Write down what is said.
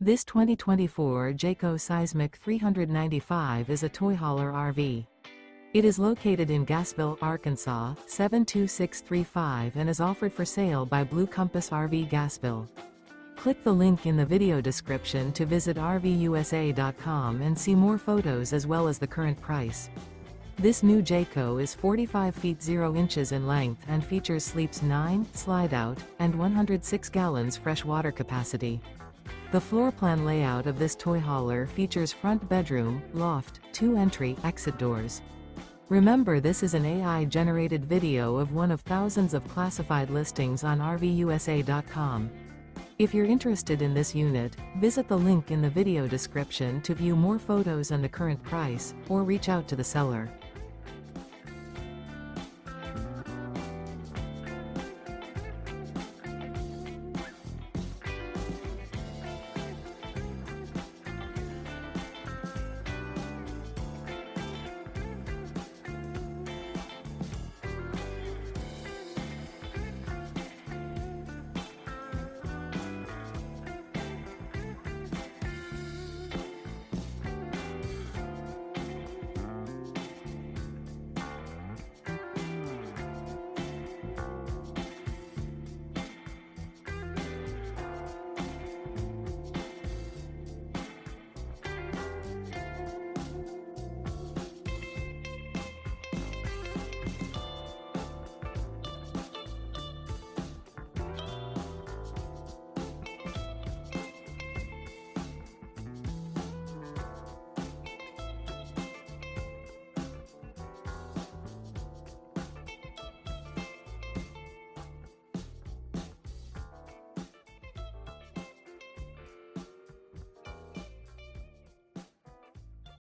This 2024 Jayco Seismic 395 is a toy hauler RV. It is located in Gassville, Arkansas, 72635 and is offered for sale by Blue Compass RV Gassville. Click the link in the video description to visit RVUSA.com and see more photos as well as the current price. This new Jayco is 45 feet 0 inches in length and features sleeps 9, slide-out, and 106 gallons fresh water capacity. The floor plan layout of this toy hauler features front bedroom, loft, 2 entry/exit doors. Remember, this is an AI-generated video of one of thousands of classified listings on RVUSA.com. If you're interested in this unit, visit the link in the video description to view more photos and the current price, or reach out to the seller.